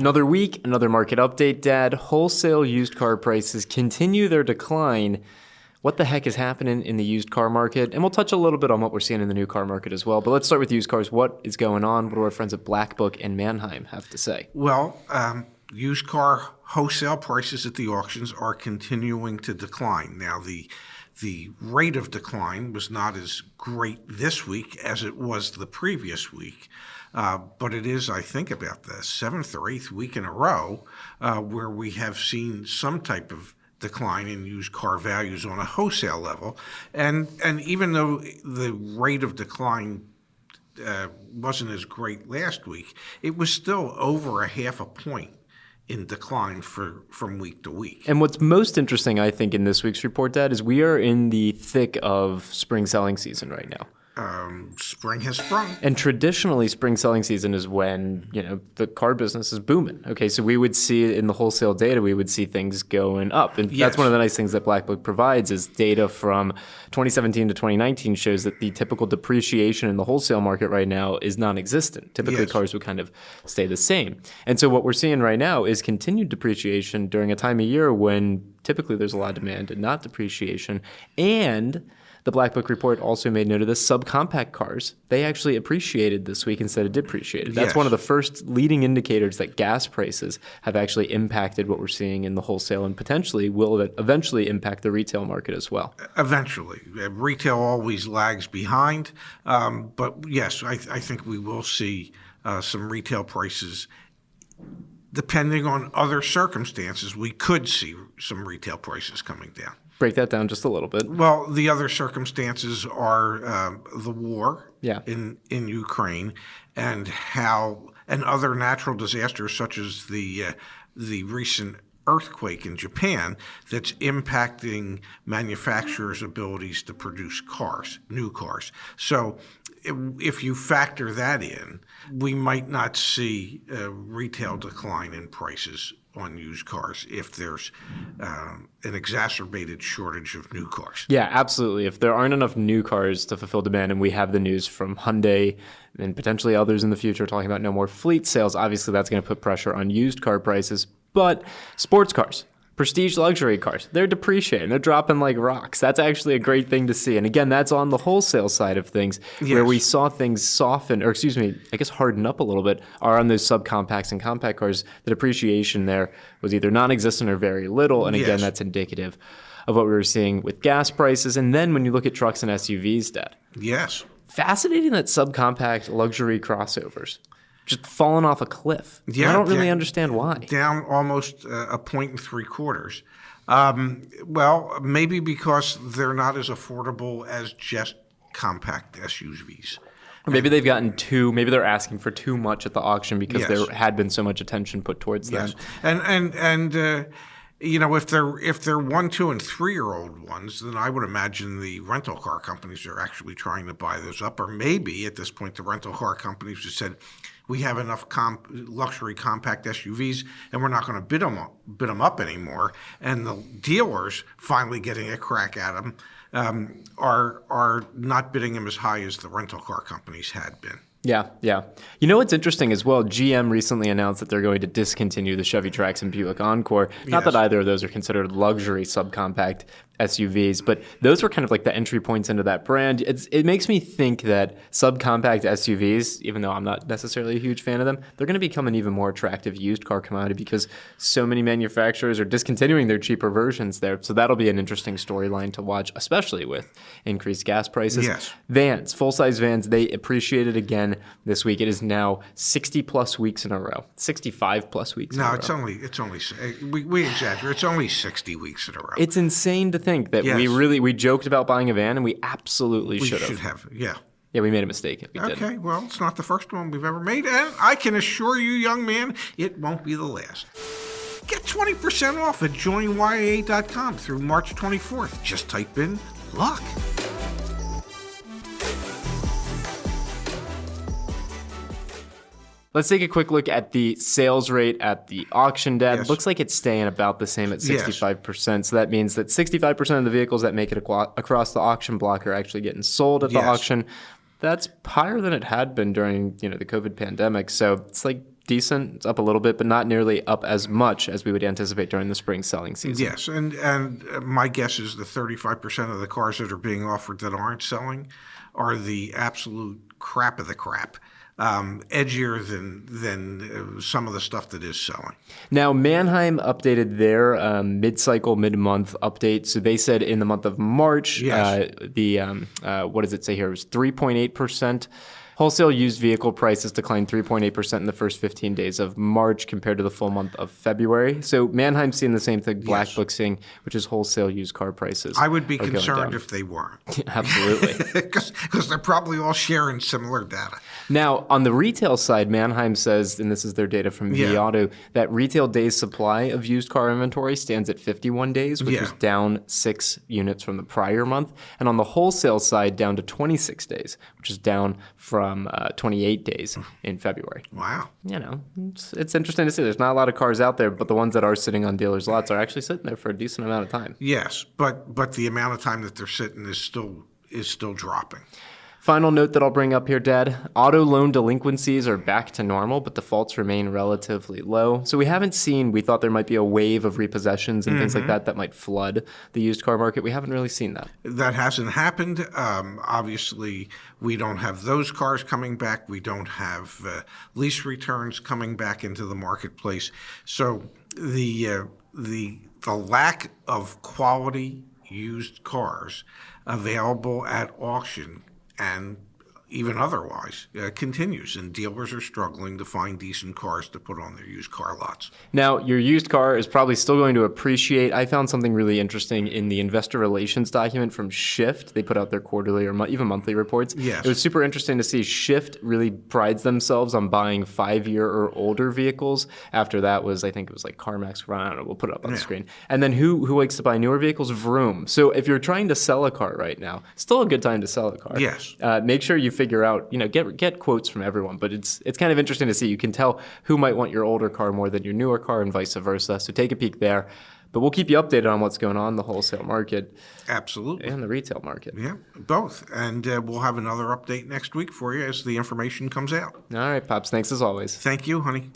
Another week, another market update, Dad. Wholesale used car prices continue their decline. What the heck is happening in the used car market? And we'll touch a little bit on what we're seeing in the new car market as well. But let's start with used cars. What is going on? What do our friends at Black Book and Manheim have to say? Well, used car wholesale prices at the auctions are continuing to decline. Now, the rate of decline was not as great this week as it was the previous week. But it is, I think, about the 7th or 8th week in a row where we have seen some type of decline in used car values on a wholesale level. And even though the rate of decline wasn't as great last week, it was still over a half a point in decline from week to week. And what's most interesting, I think, in this week's report, Dad, is we are in the thick of spring selling season right now. Spring has sprung. And traditionally, spring selling season is when, the car business is booming. Okay, so we would see in the wholesale data, we would see things going up. And that's one of the nice things that Black Book provides is data from 2017 to 2019 shows that the typical depreciation in the wholesale market right now is non-existent. Typically, cars would kind of stay the same. And so what we're seeing right now is continued depreciation during a time of year when typically there's a lot of demand and not depreciation. And the Black Book report also made note of this. Subcompact cars, they actually appreciated this week instead of depreciated. That's one of the first leading indicators that gas prices have actually impacted what we're seeing in the wholesale and potentially will eventually impact the retail market as well. Eventually. Retail always lags behind. But yes, I think we will see some retail prices. Depending on other circumstances, we could see some retail prices coming down. Break that down just a little bit. Well, the other circumstances are the war in Ukraine and other natural disasters such as the recent earthquake in Japan that's impacting manufacturers' abilities to produce new cars. So if you factor that in, we might not see a retail decline in prices on used cars if there's an exacerbated shortage of new cars. Yeah, absolutely. If there aren't enough new cars to fulfill demand, and we have the news from Hyundai and potentially others in the future talking about no more fleet sales, obviously that's going to put pressure on used car prices. But sports cars, prestige luxury cars, they're depreciating. They're dropping like rocks. That's actually a great thing to see. And again, that's on the wholesale side of things where we saw things soften, or harden up a little bit, are on those subcompacts and compact cars. The depreciation there was either non-existent or very little. And again, that's indicative of what we were seeing with gas prices. And then when you look at trucks and SUVs, Dad. Yes. Fascinating that subcompact luxury crossovers just falling off a cliff. Yeah, I don't really understand why. Down almost a point and 3/4. Well, maybe because they're not as affordable as just compact SUVs. Or maybe they've gotten maybe they're asking for too much at the auction because there had been so much attention put towards them. And if they're 1, 2, and 3-year-old ones, then I would imagine the rental car companies are actually trying to buy those up. Or maybe at this point, the rental car companies just said, we have enough luxury compact SUVs, and we're not going to bid them up anymore. And the dealers finally getting a crack at them are not bidding them as high as the rental car companies had been. Yeah. You know what's interesting as well? GM recently announced that they're going to discontinue the Chevy Trax and Buick Encore. Not that either of those are considered luxury subcompact SUVs, but those were kind of like the entry points into that brand. It makes me think that subcompact SUVs, even though I'm not necessarily a huge fan of them, they're going to become an even more attractive used car commodity because so many manufacturers are discontinuing their cheaper versions there. So that'll be an interesting storyline to watch, especially with increased gas prices. Yes. Vans, full-size vans, they appreciated again this week. It is now 60-plus weeks in a row, 65-plus weeks in a row. No, it's only we exaggerate. It's only 60 weeks in a row. It's insane to think that we joked about buying a van and we absolutely should have. We should have, yeah. Yeah, we made a mistake if we didn't. Okay, well, it's not the first one we've ever made, and I can assure you, young man, it won't be the last. Get 20% off at joinyaa.com through March 24th. Just type in luck. Let's take a quick look at the sales rate at the auction, Dad. Yes. Looks like it's staying about the same at 65%. So that means that 65% of the vehicles that make it across the auction block are actually getting sold at the auction. That's higher than it had been during the COVID pandemic. So it's like decent. It's up a little bit, but not nearly up as much as we would anticipate during the spring selling season. Yes, and my guess is the 35% of the cars that are being offered that aren't selling are the absolute crap of the crap. Edgier than some of the stuff that is selling. Now, Manheim updated their mid-cycle, mid-month update. So they said in the month of March, what does it say here? It was 3.8%. Wholesale used vehicle prices declined 3.8% in the first 15 days of March compared to the full month of February. So Manheim's seeing the same thing Black Book's seeing, which is wholesale used car prices. I would be concerned if they weren't. Absolutely. Because they're probably all sharing similar data. Now, on the retail side, Manheim says, and this is their data from vAuto, that retail days supply of used car inventory stands at 51 days, which was down 6 units from the prior month. And on the wholesale side, down to 26 days, which is down from 28 days in February. Wow. You know, it's interesting to see. There's not a lot of cars out there, but the ones that are sitting on dealers' lots are actually sitting there for a decent amount of time. Yes, but the amount of time that they're sitting is still dropping. Final note that I'll bring up here, Dad. Auto loan delinquencies are back to normal, but defaults remain relatively low. So we thought there might be a wave of repossessions and things like that might flood the used car market. We haven't really seen that. That hasn't happened. Obviously, we don't have those cars coming back. We don't have lease returns coming back into the marketplace. So the lack of quality used cars available at auction and even otherwise continues, and dealers are struggling to find decent cars to put on their used car lots. Now, your used car is probably still going to appreciate. I found something really interesting in the investor relations document from Shift. They put out their quarterly or even monthly reports. Yes. It was super interesting to see Shift really prides themselves on buying 5-year or older vehicles. After that was, I think it was like CarMax. I don't know. We'll put it up on the screen. And then who likes to buy newer vehicles? Vroom. So if you're trying to sell a car right now, still a good time to sell a car. Yes. Make sure you figure out, get quotes from everyone, but it's kind of interesting to see. You can tell who might want your older car more than your newer car and vice versa. So take a peek there. But we'll keep you updated on what's going on in the wholesale market. Absolutely. And the retail market. Yeah, both. And we'll have another update next week for you as the information comes out. All right, Pops. Thanks as always. Thank you, honey.